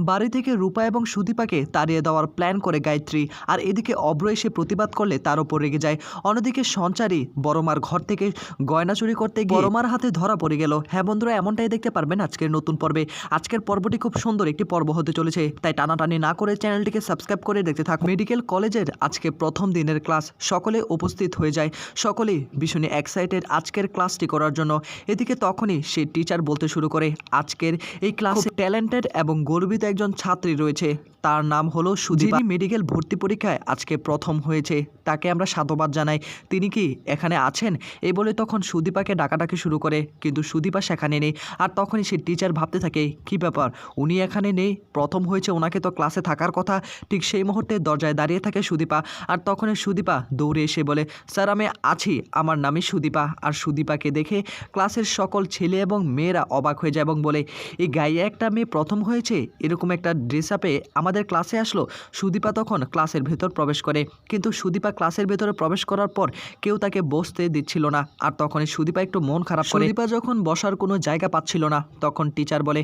বাড়ি থেকে রূপা এবং সুদীপাকে তাড়িয়ে দেওয়ার প্ল্যান করে গায়ত্রী। আর এদিকে অব্র এসে প্রতিবাদ করলে তার ওপর রেগে যায়। অন্যদিকে সঞ্চারী বড়মার ঘর থেকে গয়না চুরি করতে গিয়ে বড়মার হাতে ধরা পড়ে গেল। হ্যাঁ বন্ধুরা, এমনটাই দেখতে পারবেন আজকের নতুন পর্বে। আজকের পর্বটি খুব সুন্দর একটি পর্ব হতে চলেছে, তাই টানাটানি না করে চ্যানেলটিকে সাবস্ক্রাইব করে দেখতে থাকুন। মেডিকেল কলেজের আজকে প্রথম দিনের ক্লাস, সকলে উপস্থিত হয়ে যায়। সকলেই ভীষণ এক্সাইটেড আজকের ক্লাসটি করার জন্য। এদিকে তখনই সে টিচার বলতে শুরু করে, আজকের এই ক্লাসে ট্যালেন্টেড এবং গর্বিত একজন ছাত্রী রয়েছে, তার নাম হলো সুদীপা। যিনি মেডিকেল ভর্তি পরীক্ষায় আজকে প্রথম হয়েছে, তাকে আমরা সাধুবাদ জানাই। তিনি কি এখানে আছেন? এই বলে তখন সুদীপাকে ডাকাডাকি শুরু করে, কিন্তু সুদীপা সেখানে নেই। আর তখনই সে টিচার ভাবতে থাকে, কি ব্যাপার, উনি এখানে নেই, প্রথম হয়েছে, ওনাকে তো ক্লাসে থাকার কথা। ঠিক সেই মুহূর্তে দরজায় দাঁড়িয়ে থাকে সুদীপা। আর তখনই সুদীপা দৌড়ে এসে বলে, স্যার আমি আছি, আমার নামই সুদীপা। আর সুদীপাকে দেখে ক্লাসের সকল ছেলে এবং মেয়েরা অবাক হয়ে যায় এবং বলে, এই গায়ে একটা মেয়ে প্রথম হয়েছে, এরকম একটা ড্রেস আপে আমাদের ক্লাসে আসলো। সুদীপা তখন ক্লাসের ভেতর প্রবেশ করে, কিন্তু সুদীপা ক্লাসের ভেতরে প্রবেশ করার পর কেউ তাকে বসতে দিচ্ছিল না। আর তখনই সুদীপা একটু মন খারাপ করে। সুদীপা যখন বসার কোনো জায়গা পাচ্ছিল না, তখন টিচার বলে,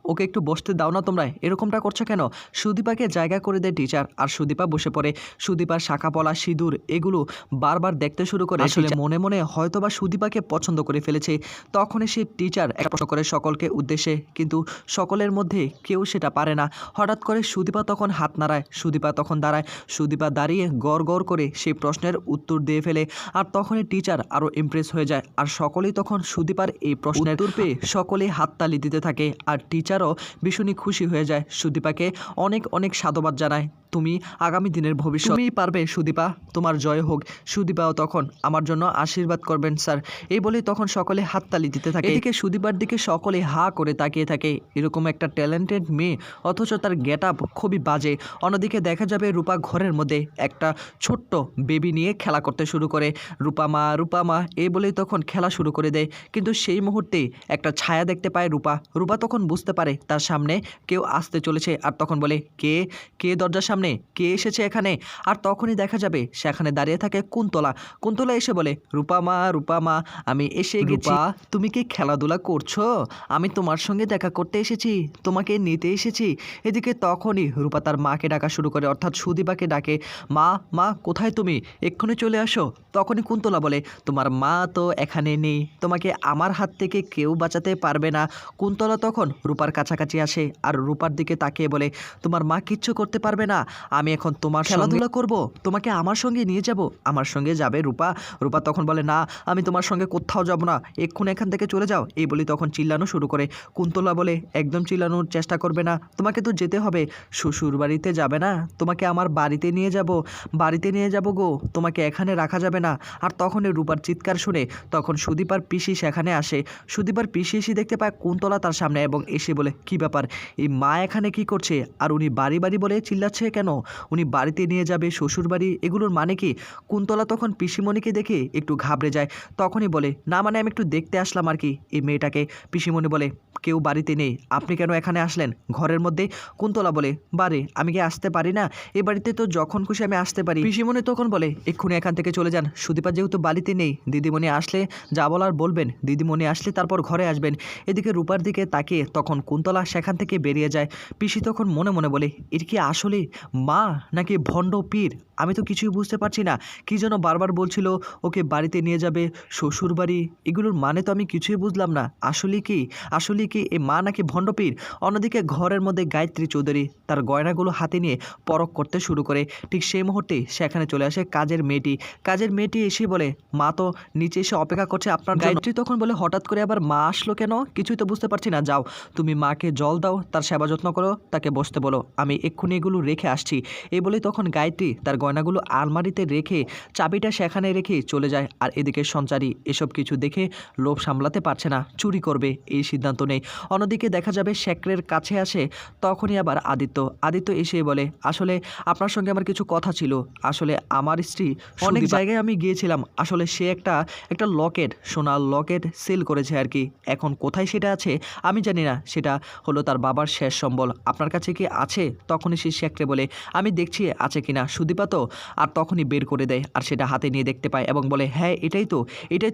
ওকে একটু বসতে দাও না, তোমরা এরকমটা করছো কেন? সুদীপাকে জায়গা করে দেয় টিচার। আর সুদীপা বসে পড়ে। সুদীপার শাখা পলা, সিঁদুর এগুলো বারবার দেখতে শুরু করে। আসলে মনে মনে হয়তোবা সুদীপাকে পছন্দ করে ফেলেছে। তখনই সে টিচার একটা প্রশ্ন করে সকলকে উদ্দেশ্যে, কিন্তু সকলের মধ্যে কেউ সেটা পারে না। হঠাৎ করে সুদীপা তখন হাত নাড়ায়, সুদীপা তখন দাঁড়ায়। সুদীপা দাঁড়িয়ে গড় গড় করে সেই প্রশ্নের উত্তর দিয়ে ফেলে। আর তখনই টিচার আরও ইমপ্রেস হয়ে যায়। আর সকলেই তখন সুদীপার এই প্রশ্নের উত্তর পেয়ে সকলেই হাততালি দিতে থাকে। আর টিচারও ভীষণই খুশি হয়ে যায়, সুদীপাকে অনেক অনেক সাধুবাদ জানায়। তুমি আগামী দিনের ভবিষ্যৎ, তুমিই পারবে সুদীপা, তোমার জয় হোক। সুদীপাও তখন আমার জন্য আশীর্বাদ করবেন স্যার, এই বলেই তখন সকলে হাততালি দিতে থাকে। এদিকে সুদীপার দিকে সকলে হা করে তাকিয়ে থাকে। এরকম একটা ট্যালেন্টেড মেয়ে, অথচ তার গেট আপ খুবই বাজে। অন্যদিকে দেখা যাবে রূপা ঘরের মধ্যে একটা ছোট্ট বেবি নিয়ে খেলা করতে শুরু করে। রূপা মা এই বলেই তখন খেলা শুরু করে দেয়। কিন্তু সেই মুহূর্তে একটা ছায়া দেখতে পায় রূপা। রূপা তখন বুঝতে পারে তার সামনে কেউ আসতে চলেছে। আর তখন বলে, কে দরজার সামনে, কে এসেছে এখানে? আর তখনই দেখা যাবে সেখানে দাঁড়িয়ে থাকে কুন্তলা। কুন্তলা এসে বলে, রূপা মা আমি এসে গেছি। তুমি কি খেলাধুলা করছো? আমি তোমার সঙ্গে দেখা করতে এসেছি, তোমাকে নিতে এসেছি। এদিকে তখনই রূপা তার মাকে ডাকা শুরু করে, অর্থাৎ সুদীপাকে ডাকে, মা কোথায় তুমি, এক্ষুনি চলে আসো। তখনই কুন্তলা বলে, তোমার মা তো এখানে নেই, তোমাকে আমার হাত থেকে কেউ বাঁচাতে পারবে না। কুন্তলা তখন রূপার কাছাকাছি আসে আর রূপার দিকে তাকিয়ে বলে, তোমার মা কিচ্ছু করতে পারবে না, আমি এখন তোমার খেলাধুলা করব, তোমাকে আমার সঙ্গে নিয়ে যাব, আমার সঙ্গে যাবে রূপা। রূপা তখন বলে, না আমি তোমার সঙ্গে কোথাও যাব না, এক্ষুনি এখান থেকে চলে যাও। এই বলি তখন চিল্লানো শুরু করে। কুন্তলা বলে, একদম চিল্লানোর চেষ্টা করবে না, তোমাকে তো যেতে হবে, শ্বশুর বাড়িতে যাবে না, তোমাকে আমার বাড়িতে নিয়ে যাব গো, তোমাকে এখানে রাখা যাবে না। আর তখনই রূপার চিৎকার শুনে তখন সুদীপার পিসি সেখানে আসে। সুদীপার পিসি এসে দেখতে পায় কুন্তলা তার সামনে এবং এসে বলে, কি ব্যাপার, এই মা এখানে কি করছে? আর উনি বাড়ি বলে চিল্লাচ্ছে কেন? উনি বাড়িতে নিয়ে যাবে, শ্বশুর বাড়ি, এগুলোর মানে কি? কুন্তলা তখন পিসিমণিকে দেখে একটু ঘাবড়ে যায়। তখনই বলে, না মানে আমি একটু দেখতে আসলাম আর কি এই মেয়েটাকে। পিসিমণি বলে, কেউ বাড়িতে নেই, আপনি কেন এখানে আসলেন ঘরের মধ্যে? কুন্তলা বলে, বারে আমি কি আসতে পারি না? এ বাড়িতে তো যখন খুশি আমি আসতে পারি। পিসিমণি তখন বলে, এক্ষুনি এখান থেকে চলে যান, সুদীপা যেহেতু বাড়িতে নেই, দিদিমণি আসলে যা বলার বলবেন, দিদিমণি আসলে তারপর ঘরে আসবেন। এদিকে রূপার দিকে তাকিয়ে তখন কুন্তলা সেখান থেকে বেরিয়ে যায়। পিসি তখন মনে মনে বলে, এর কি আসলে মা নাকি ভণ্ড পীর? আমি তো কিছুই বুঝতে পারছি না, কি যেন বারবার বলছিল ওকে বাড়িতে নিয়ে যাবে, শ্বশুর বাড়ি, এগুলোর মানে তো আমি কিছুই বুঝলাম না। আসলে কি এ মা নাকি ভণ্ড পীর? অন্যদিকে ঘরের মধ্যে গায়ত্রী চৌধুরী তার গয়নাগুলো হাতে নিয়ে পরখ করতে শুরু করে। ঠিক সেই মুহূর্তে সেখানে চলে আসে কাজের মেয়েটি এসে বলে, মা তো নিচে এসে অপেক্ষা করছে আপনার জন্য। গায়ত্রী তখন বলে, হঠাৎ করে আবার মা আসলো কেন, কিছুই তো বুঝতে পারছি না, যাও তুমি মাকে জল দাও, তার সেবা যত্ন করো, তাকে বসতে বলো, আমি এক্ষুনি এগুলো রেখে আসছি। এই বলেই তখন গায়ত্রী তার গয়নাগুলো আলমারিতে রেখে চাবিটা সেখানে রেখে চলে যায়। আর এদিকে সঞ্চারী এসব কিছু দেখে লোভ সামলাতে পারছে না, চুরি করবে এই সিদ্ধান্ত নেই। অন্যদিকে দেখা যাবে শেখরের কাছে আসে। তখনই আবার আদিত্য এসে বলে, আসলে আপনার সঙ্গে আমার কিছু কথা ছিল। আসলে আমার স্ত্রী অনেক জায়গায় আমি গিয়েছিলাম, আসলে সে একটা লকেট, সোনার লকেট সেল করেছে আর কি। এখন কোথায় সেটা আছে আমি জানি না, সেটা হলো তার বাবার শেষ সম্বল, আপনার কাছে কি আছে? তখনই সে শেখরে বলে, আমি দেখছি আছে কিনা। সুদীপা তো তো? আর তখনই বের করে দেয় আর সেটা হাতে নিয়ে দেখতে পায় এবং বলে হ্যাঁ এটাই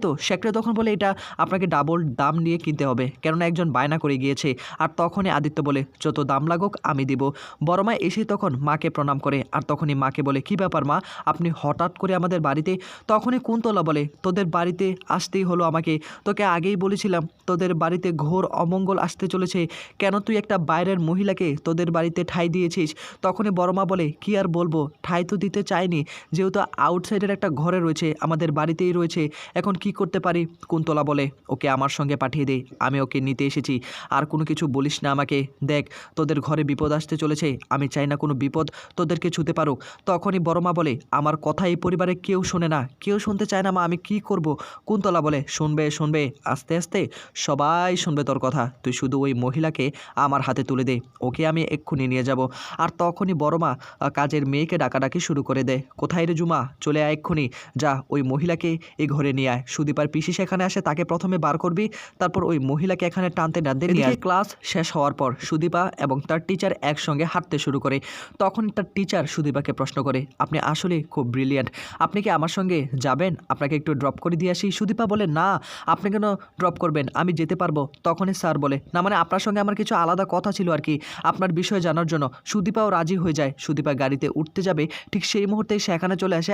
তো। শেখরা তখন বলে এটা আপনাকে ডাবল দাম নিয়ে কিনতে হবে, কেননা একজন বায়না করে গিয়েছে। আর তখনই আদিত্য বলে যত দাম লাগুক আমি দিব। বড় মা এসে তখন মাকে প্রণাম করে আর তখনই মাকে বলে কি ব্যাপার মা, আপনি হঠাৎ করে আমাদের বাড়িতে? তখনই কুন্তলা বলে তোদের বাড়িতে আসতেই হলো আমাকে, তোকে আগেই বলেছিলাম তোদের বাড়িতে ঘোর অমঙ্গল আসতে চলেছে, কেন তুই একটা বাইরের মহিলাকে তোদের বাড়িতে ঠাঁই দিয়েছিস? তখনই বড় মা বলে কি আর বলবো, ঠাঁই তো দিতে চাইনি, যেহেতু আউটসাইডের একটা ঘরে রয়েছে, আমাদের বাড়িতেই রয়েছে, এখন কি করতে পারি? কুন্তলা বলে ওকে আমার সঙ্গে পাঠিয়ে দে, আমি ওকে নিতে এসেছি, আর কোনো কিছু বলিস না আমাকে। দেখ তোদের ঘরে বিপদ আসতে চলেছে, আমি চাই না কোনো বিপদ তোদেরকে ছুতে পারুক। তখনই বড় মা বলে আমার কথা এই পরিবারে কেউ শোনে না, কেউ শুনতে চায় না মা, আমি কি করব? কুন্তলা বলে শুনবে আস্তে আস্তে সবাই শুনবে তোর কথা, তুই শুধু ওই মহিলাকে আমার হাতে তুলে দে, ওকে আমি এক্ষুনি নিয়ে যাব। আর তখনই বড় মা কাজের মেয়েকে ডাকাডাকি শুরু করে দেয়, কোথায় রে জুমা, চলে আয় এক্ষুনি, যা ওই মহিলাকে এই ঘরে নিয়ে আয়। সুদীপার পিসি সেখানে আসে, তাকে প্রথমে বার করবি, তারপর ওই মহিলাকে এখানে টানতে নিয়ে আয়। ক্লাস শেষ হওয়ার পর সুদীপা এবং তার টিচার একসঙ্গে হাঁটতে শুরু করে। তখন তার টিচার সুদীপাকে প্রশ্ন করে আপনি আসলে খুব ব্রিলিয়ান্ট, আপনি কি আমার সঙ্গে যাবেন, আপনাকে একটু ড্রপ করে দিয়ে আসি? সুদীপা বলে না, আপনি কেন ড্রপ করবেন, আমি যেতে পারবো। তখনই স্যার বলে না মানে আপনার সঙ্গে আমার কিছু আলাদা কথা ছিল আর কি, আপনার বিষয় জানার জন্য। সুদীপাও রাজি হয়ে যায়, সুদীপা গাড়িতে উঠতে যাবে, ঠিক সেই মুহূর্তেই সেখানে চলে আসে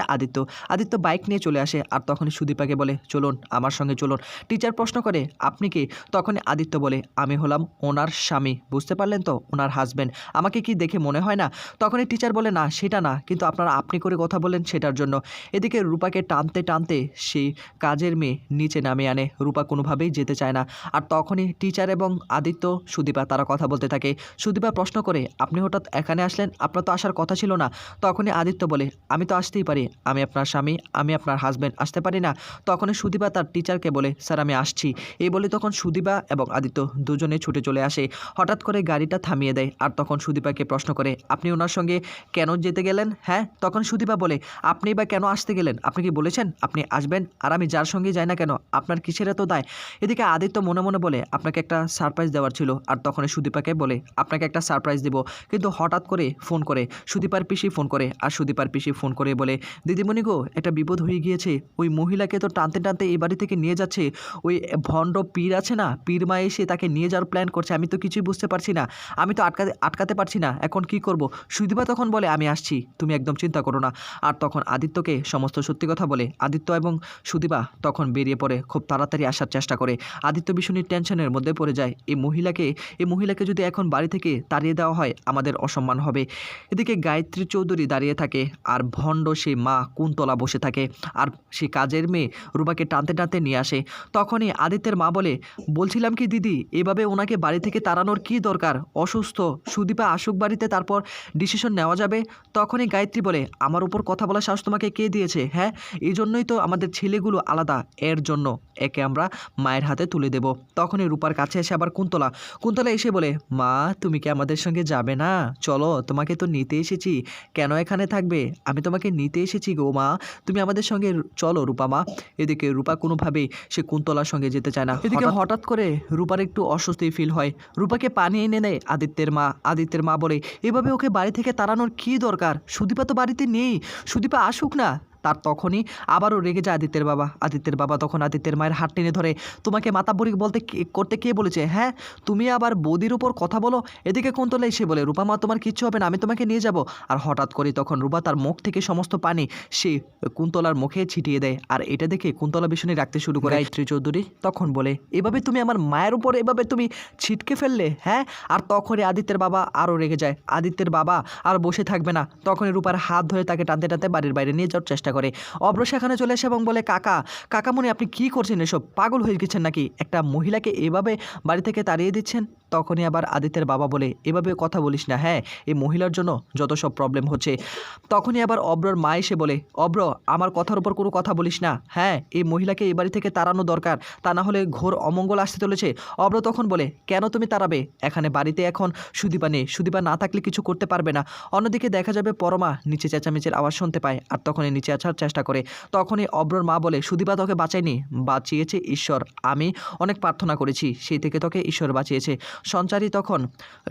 আদিত্য বাইক নিয়ে চলে আসে আর তখনই সুদীপাকে বলে চলুন আমার সঙ্গে চলুন। টিচার প্রশ্ন করে আপনি কি? তখনই আদিত্য বলে আমি হলাম ওনার স্বামী, বুঝতে পারলেন তো, ওনার হাজব্যান্ড, আমাকে কি দেখে মনে হয় না? তখনই টিচার বলে না সেটা না, কিন্তু আপনারা আপনি করে কথা বলেন সেটার জন্য। এদিকে রূপাকে টানতে টানতে সেই কাজের মেয়ে নিচে নামিয়ে আনে, রূপা কোনোভাবেই যেতে চায় না। আর তখনই টিচার এবং আদিত্য সুদীপা তারা কথা বলতে থাকে। সুদীপা প্রশ্ন করে আপনি হঠাৎ এখানে আসলেন, আপনার তো আসার কথা ছিল না। তখনই আদিত্য বলে আমি তো আসতেই পারি, আমি আপনার স্বামী, আমি আপনার হাজব্যান্ড, আসতে পারি না? তখনই সুদীপা তার টিচারকে বলে স্যার আমি আসছি। এই বলে তখন সুদীপা এবং আদিত্য দুজনে ছুটে চলে আসে, হঠাৎ করে গাড়িটা থামিয়ে দেয়। আর তখন সুদীপাকে প্রশ্ন করে আপনি ওনার সঙ্গে কেন যেতে গেলেন? হ্যাঁ, তখন সুদীপা বলে আপনি বা কেন আসতে গেলেন, আপনি কি বলেছেন আপনি আসবেন, আর আমি যার সঙ্গে যাই না কেন আপনার কিসের এত দায়? এদিকে আদিত্য মনে মনে বলে আপনাকে একটা সারপ্রাইজ দেওয়ার ছিল। আর তখন সুদীপাকে বলে আপনাকে একটা সারপ্রাইজ দেব, কিন্তু হঠাৎ করে ফোন করে সুদীপার পিসি ফোন করে, আর সুদীপার পিসি ফোন করে বলে দিদিমণি গো, একটা বিপদ হয়ে গিয়েছে, ওই মহিলাকে তো টানতে টানতে এই বাড়ি থেকে নিয়ে যাচ্ছে, ওই ভণ্ড পীর আছে না, পীর মা এসে তাকে নিয়ে যাওয়ার প্ল্যান করছে, আমি তো কিছুই বুঝতে পারছি না, আমি তো আটকাতে পারছি না, এখন কি করব? সুদীপা তখন বলে আমি আসছি, তুমি একদম চিন্তা করো না। আর তখন আদিত্যকে সমস্ত সত্যি কথা বলে। আদিত্য এবং সুদীপা তখন বেরিয়ে পড়ে, খুব তাড়াতাড়ি আসার চেষ্টা করে। আদিত্য ভীষণই টেনশনের মধ্যে পড়ে যায়, এই মহিলাকে যদি এখন বাড়ি থেকে তাড়িয়ে দেওয়া হয় আমাদের অসম্মান হবে। এদিকে গায়ত্রী চৌধুরী দাঁড়িয়ে থাকে আর ভণ্ড সেই মা কুন্তলা বসে থাকে, আর সেই কাজের মেয়ে রূপাকে টানতে টানতে নিয়ে আসে। তখনই আদিত্যের মা বলে বলছিলাম কি দিদি, এভাবে ওনাকে বাড়ি থেকে তাড়ানোর কি দরকার, অসুস্থ, সুদীপা আসুক বাড়িতে, তারপর ডিসিশন নেওয়া যাবে। তখনই গায়ত্রী বলে আমার উপর কথা বলার সাহস তোমাকে কে দিয়েছে? হ্যাঁ, এই জন্যই তো আমাদের ছেলেগুলো আলাদা, এর জন্য একে আমরা মায়ের হাতে তুলে দেব। তখনই রূপার কাছে এসে আবার কুন্তলা এসে বলে মা তুমি কি আমাদের সঙ্গে যাবে না? চলো, তোমাকে তো নিতে এসেছি, কেন এখানে থাকবে, আমি তোমাকে নিতে এসেছি গো মা, তুমি আমাদের সঙ্গে চলো রূপা মা। এদিকে রূপা কোনোভাবেই সে কুন্তলার সঙ্গে যেতে চায় না। এদিকে হঠাৎ করে রূপার একটু অস্বস্তি ফিল হয়, রূপাকে পানি এনে দেয় আদিত্যের মা বলে এভাবে ওকে বাড়ি থেকে তাড়ানোর কি দরকার, সুদীপা তো বাড়িতে নেই, সুদীপা আসুক না। তার তখনই আবারও রেগে যায় আদিত্যের বাবা তখন আদিত্যের মায়ের হাত টেনে ধরে তোমাকে মাতাব্বরি করতে কে বলেছে? হ্যাঁ, তুমি আবার বৌদির উপর কথা বলো। এদিকে কুন্তলা এসে বলে রূপা মা তোমার কিচ্ছু হবে না, আমি তোমাকে নিয়ে যাব। আর হঠাৎ করে তখন রূপা তার মুখ থেকে সমস্ত পানি সে কুন্তলার মুখে ছিটিয়ে দেয়, আর এটা দেখে কুন্তলা ভীষণই রাখতে শুরু করে। গায়ত্রী চৌধুরী তখন বলে এভাবে তুমি আমার মায়ের উপর এভাবে তুমি ছিটকে ফেললে? হ্যাঁ। আর তখনই আদিত্যের বাবা আরও রেগে যায়, আদিত্যের বাবা আর বসে থাকবে না, তখনই রূপার হাত ধরে তাকে টানতে টানতে বাড়ির বাইরে নিয়ে যাওয়ার চেষ্টা করে। অব্র সেখানে চলে আসে এবং বলে কাকামণি আপনি কি করছেন, এসব পাগল হয়ে গেছেন নাকি, একটা মহিলাকে এভাবে বাড়ি থেকে তাড়িয়ে দিচ্ছেন? তখনই আবার আদিত্যের বাবা বলে এভাবে কথা বলিস না, হ্যাঁ, এই মহিলার জন্য যত সব প্রবলেম হচ্ছে। তখনই আবার অব্রর মা এসে বলে অব্র আমার কথার উপর কোনো কথা বলিস না, হ্যাঁ, এই মহিলাকে এই বাড়ি থেকে তাড়ানো দরকার, তা না হলে ঘোর অমঙ্গল আসতে চলেছে। অব্র তখন বলে কেন তুমি তাড়াবে, এখানে বাড়িতে এখন সুদীপা নেই, সুদীপা না থাকলে কিছু করতে পারবে না। অন্যদিকে দেখা যাবে পরমা নিচে চেঁচামেচির আওয়াজ শুনতে পায়, আর তখনই নিচে আসার চেষ্টা করে। তখনই অব্রর মা বলে সুদীপা তোকে বাঁচায়নি, বাঁচিয়েছে ঈশ্বর, আমি অনেক প্রার্থনা করেছি সেই থেকে তোকে ঈশ্বর বাঁচিয়েছে। সঞ্চারী তখন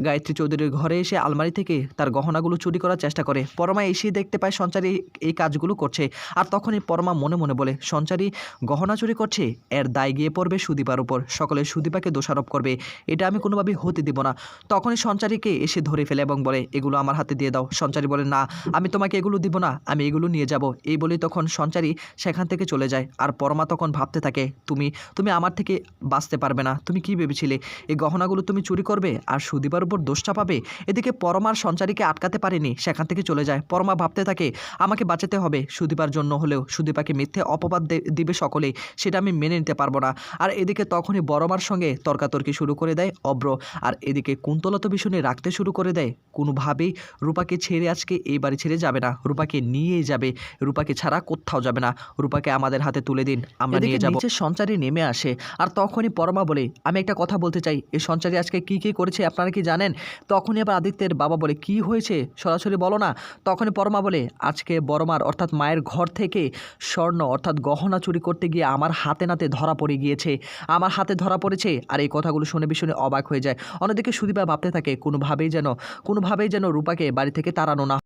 গায়ত্রী চৌধুরীর ঘরে এসে আলমারি থেকে তার গহনাগুলো চুরি করার চেষ্টা করে। পরমা এসেই দেখতে পায় সঞ্চারী এই কাজগুলো করছে, আর তখনই পরমা মনে মনে বলে সঞ্চারী গহনা চুরি করছে, এর দায় গিয়ে পড়বে সুদীপার উপর, সকলে সুদীপাকে দোষারোপ করবে, এটা আমি কোনোভাবেই হতে দিব না। তখনই সঞ্চারীকে এসে ধরে ফেলে এবং বলে এগুলো আমার হাতে দিয়ে দাও। সঞ্চারী বলে না, আমি তোমাকে এগুলো দিব না, আমি এগুলো নিয়ে যাব। এই বলেই তখন সঞ্চারী সেখান থেকে চলে যায়। আর পরমা তখন ভাবতে থাকে তুমি তুমি আমার থেকে বাঁচতে পারবে না, তুমি কি ভেবেছিলে এই গহনাগুলো তুমি চুরি করবে আর সুদীপার উপর দোষ চাপাবে? এদিকে পরমার সঞ্চারীকে আটকাতে পারেনি, সেখান থেকে চলে যায়। পরমা ভাবতে থাকে আমাকে বাঁচাতে হবে, সুদীপার জন্য হলেও। সুদীপাকে মিথ্যে অপবাদ দিবে সকলেই, সেটা আমি মেনে নিতে পারবো না। আর এদিকে তখনই বড়মার সঙ্গে তর্কাতর্কি শুরু করে দেয় অব্র। আর এদিকে কুন্তলা তো ভীষণই রাখতে শুরু করে দেয়, কোনোভাবেই রূপাকে ছেড়ে আজকে এই বাড়ি ছেড়ে যাবে না, রূপাকে নিয়েই যাবে, রূপাকে ছাড়া কোথাও যাবে না, রূপাকে আমাদের হাতে তুলে দিন, আমরা নিয়ে যাব। নিচে সঞ্চারী নেমে আসে, আর তখনই পরমা বলে আমি একটা কথা বলতে চাই, এই সঞ্চারী আজকে কি কি করেছে আপনারা কি জানেন? তখনই আবার আদিত্যের বাবা বলে কি হয়েছে সরাসরি বলো না। তখনই পরমা বলে আজকে বড়মার অর্থাৎ মায়ের ঘর থেকে স্বর্ণ অর্থাৎ গহনা চুরি করতে গিয়ে আমার হাতে নাতে ধরা পড়ে গিয়েছে, আমার হাতে ধরা পড়েছে। আর এই কথাগুলো শুনে ভীষণ অবাক হয়ে যায়। অন্যদিকে সুদীপা ভাবতে থাকে কোনোভাবেই যেন রূপাকে বাড়ি থেকে তাড়ানো না